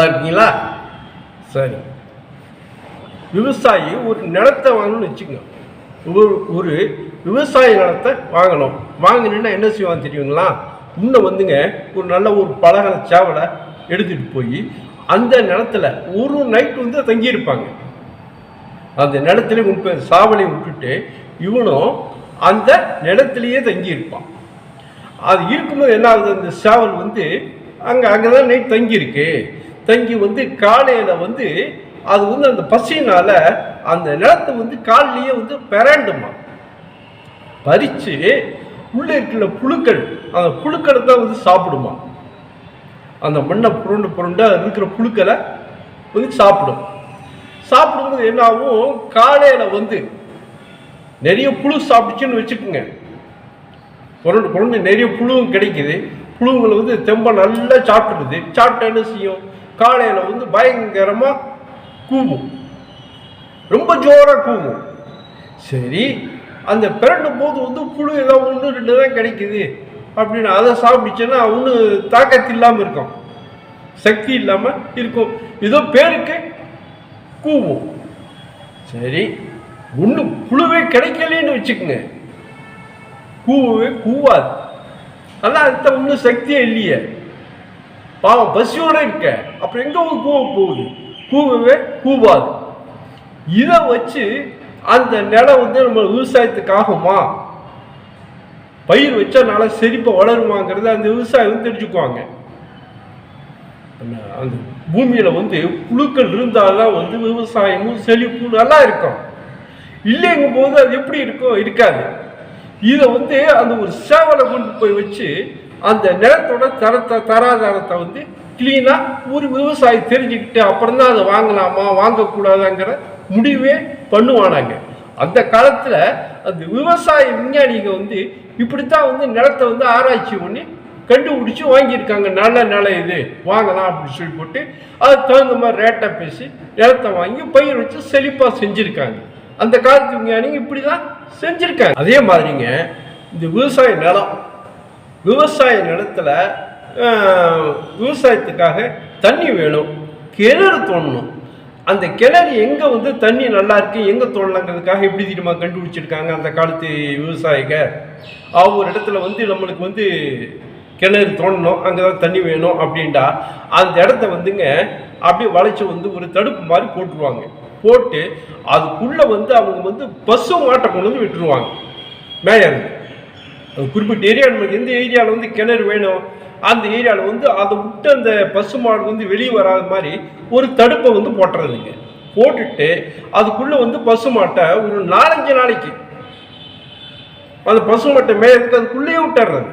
நல்லா இருக்கீங்களா? சரி, விவசாயி ஒரு நிலத்தை வாங்கணும்னு வச்சுக்கோங்க. ஒரு விவசாய நிலத்தை வாங்கணும். வாங்கினா என்ன செய்வாங்க தெரியுங்களா? இன்னும் வந்துங்க ஒரு நல்ல ஒரு பலகன சேவலை எடுத்துகிட்டு போய் அந்த நிலத்துல ஒரு நைட் வந்து தங்கியிருப்பாங்க. அந்த நிலத்துல சாவலை விட்டுட்டு இவனும் அந்த நிலத்திலேயே தங்கியிருப்பான். அது இருக்கும்போது என்ன ஆகுது, அந்த சேவல் வந்து அங்கதான் நைட் தங்கியிருக்கு. தங்கி வந்து காலையில வந்து அது வந்து அந்த பசினால அந்த நிலத்தை வந்து காலிலேயே வந்து பெறாண்டுமா பறிச்சு உள்ள இருக்கிற புழுக்கள், அந்த புழுக்களை தான் வந்து சாப்பிடுமா. அந்த மண்ணை புரண்டு புரண்டு இருக்கிற புழுக்களை வந்து சாப்பிடும்போது என்ன ஆகும், காலையில வந்து நிறைய புழு சாப்பிடுச்சுன்னு வச்சுக்கோங்க. புரண்டு புரண்டு நிறைய புழுவும் கிடைக்குது. புழுங்களை வந்து தெம்ப நல்லா சாப்பிட்டுடுது. சாப்பிட்டா என்ன செய்யும், காலையில வந்து பயங்கரமா கூவும், ரொம்ப ஜோரா கூவும். சரி, அந்த பிறண்டும் போது வந்து புழு ஏதாவது 1-2 தான் கிடைக்குது அப்படின்னு அதை சாப்பிடுச்சுன்னா ஒன்றும் தாக்கத்து இல்லாமல் இருக்கும், சக்தி இல்லாமல் இருக்கும். ஏதோ பேருக்கு கூவும். சரி, ஒன்றும் புழுவே கிடைக்கலன்னு வச்சுக்கோங்க, கூவவே கூவாது. ஆனால் அதுதான் ஒன்றும் சக்தியே இல்லையே, பாவம் பசியோட இருக்க. அப்புறம் எங்கே கூவ போகுது? கூவவே கூவாது. இதை வச்சு அந்த நிலம் வந்து நம்ம விவசாயத்துக்கு ஆகுமா, பயிர் வச்சா நல்லா செழிப்பாக வளருமாங்கிறது அந்த விவசாயம் வந்து தெரிஞ்சுக்குவாங்க. அந்த பூமியில வந்து புழுக்கள் இருந்தால்தான் வந்து விவசாயமும் செழிப்பு நல்லா இருக்கும். இல்லைங்கும் போது அது எப்படி இருக்கும், இருக்காது. இதை வந்து அந்த ஒரு சேவலை கொண்டு போய் வச்சு அந்த நிலத்தோட தராதரத்தை வந்து கிளீனா ஒரு விவசாயி தெரிஞ்சுக்கிட்டு அப்புறம் தான் அதை வாங்கலாமா வாங்கக்கூடாதாங்கிற முடிவே பண்ணுவானாங்க. அந்த காலத்துல அந்த விவசாய விஞ்ஞானிக வந்து இப்படித்தான் வந்து நிலத்தை வந்து ஆராய்ச்சி பண்ணி கண்டுபிடிச்சு வாங்கியிருக்காங்க. நல்ல நிலம் இது வாங்கலாம் அப்படின்னு சொல்லி போட்டு அதுக்கு தகுந்த மாதிரி ரேட்டை பேசி நிலத்தை வாங்கி பயிர் வச்சு செழிப்பா செஞ்சிருக்காங்க. அந்த காலத்து விஞ்ஞானிங்க இப்படிதான் செஞ்சிருக்காங்க. அதே மாதிரிங்க இந்த விவசாய நிலத்துல விவசாயத்துக்காக தண்ணி வேணும், கிணறு தோண்டணும். அந்த கிணறு எங்க வந்து தண்ணி நல்லா இருக்கு, எங்க தோண்டலாங்கிறதுக்காக எப்படி தெரியுமா கண்டுபிடிச்சிருக்காங்க அந்த காலத்து விவசாயிக. ஒரு இடத்துல வந்து நம்மளுக்கு வந்து கிணறு தோண்டணும், அங்கதான் தண்ணி வேணும் அப்படின்டா அந்த இடத்த வந்துங்க அப்படியே வளைச்சு வந்து ஒரு தடுப்பு மாதிரி போட்டுருவாங்க. போட்டு அதுக்குள்ள வந்து அவங்க வந்து பசு மாட்டை கொண்டு வந்து விட்டுருவாங்க. மேயருக்கு அது குறிப்பிட்ட ஏரியா, நமக்கு எந்த ஏரியாவில் வந்து கிணறு வேணும் அந்த ஏரியாவில் வந்து அதை விட்டு அந்த பசு மாடு வந்து வெளியே வராத மாதிரி ஒரு தடுப்பை வந்து போட்டுறதுங்க. போட்டுட்டு அதுக்குள்ள வந்து பசு மாட்டை ஒரு 4-5 நாளைக்கு அந்த பசு மாட்டை மேயறதுக்கு அதுக்குள்ளேயே விட்டுறது.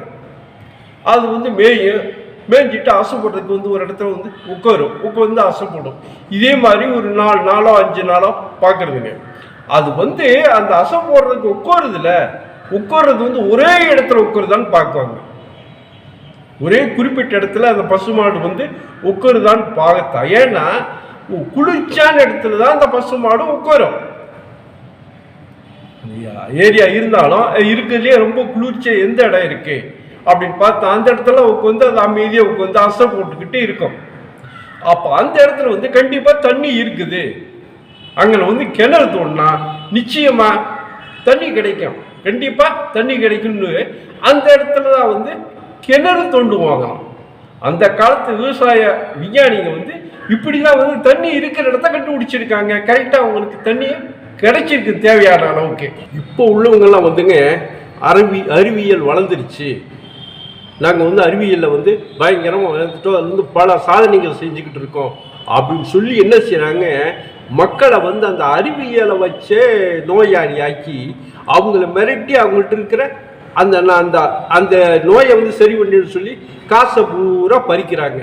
அது வந்து மேய்ஞ்சிட்டு அசைப்படுறதுக்கு வந்து ஒரு இடத்துல வந்து உட்காந்து அசைப்படும். இதே மாதிரி ஒரு 4 நாளோ 5 நாளோ பார்க்கறதுங்க. அது வந்து அந்த அசை போடுறதுக்கு உட்கார்றது வந்து ஒரே இடத்துல உட்காருதான்னு பார்க்குவாங்க. ஒரே குறிப்பிட்ட இடத்துல அந்த பசுமாடு வந்து உட்காருதான்னு பார்த்தா, ஏன்னா குளிர்ச்சியான இடத்துல தான் அந்த பசுமாடு உட்காரும். ஏரியா இருந்தாலும் இருக்கிறதுலே ரொம்ப குளிர்ச்சியா எந்த இடம் இருக்கு அப்படின்னு பார்த்தா அந்த இடத்துல உட்காந்து அது அமைதியா உட்காந்து அசை போட்டுக்கிட்டு இருக்கும். அப்ப அந்த இடத்துல வந்து கண்டிப்பா தண்ணி இருக்குது. அங்கே வந்து கிணறு தோண்டினா நிச்சயமா தண்ணி கிடைக்கும், கண்டிப்பா தண்ணி கிடைக்கும்னு அந்த இடத்துல தான் வந்து கிணறு தோண்டுவாங்க. அந்த காலத்து விவசாய விஞ்ஞானிங்க வந்து இப்படிதான் வந்து தண்ணி இருக்கிற இடத்த கண்டுபிடிச்சிருக்காங்க. கரெக்டா அவங்களுக்கு தண்ணி கிடைச்சிருக்கு தேவையான அளவுக்கு. இப்போ உள்ளவங்கெல்லாம் வந்துங்க அறிவியல் வளர்ந்துருச்சு, நாங்கள் வந்து அறிவியலில் வந்து பயங்கரமாக வளர்ந்துட்டோம், அது வந்து பல சாதனைகள் செஞ்சுக்கிட்டு இருக்கோம் அப்படின்னு சொல்லி என்ன செய்கிறாங்க, மக்களை வந்து அந்த அறிவியலை வச்சே நோயாளி ஆக்கி அவங்கள மிரட்டி அவங்கள்ட்ட இருக்கிற அந்த அந்த அந்த நோயை வந்து சரி பண்ணின்னு சொல்லி காசை பூரா பறிக்கிறாங்க.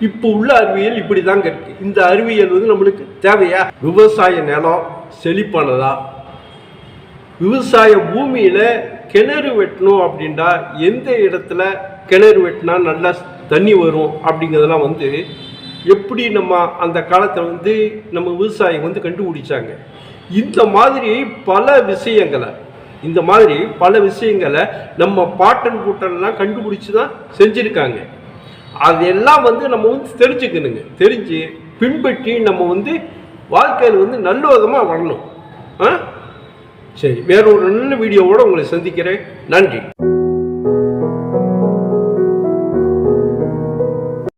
இப்போ உள்ள அறிவியல் இப்படி தாங்க இருக்கு. இந்த அறிவியல் வந்து நம்மளுக்கு தேவையா? விவசாய நிலம் செழிப்பானதா, விவசாய பூமியில கிணறு வெட்டணும் அப்படின்டா எந்த இடத்துல கிணறு வெட்டினா நல்லா தண்ணி வரும் அப்படிங்கிறதெல்லாம் வந்து எப்படி நம்ம அந்த காலத்தில் வந்து நம்ம விவசாயிங்க வந்து கண்டுபிடிச்சாங்க. இந்த மாதிரி பல விஷயங்களை நம்ம பாட்டன் கூட்டன்லாம் கண்டுபிடிச்சி தான் செஞ்சுருக்காங்க. அதெல்லாம் வந்து நம்ம வந்து தெரிஞ்சுக்கணுங்க. தெரிஞ்சு பின்பற்றி நம்ம வந்து வாழ்க்கையில் வந்து நல்ல விதமாக வரணும். சரி, வேற ஒரு நல்ல வீடியோவோடு உங்களை சந்திக்கிறேன். நன்றி.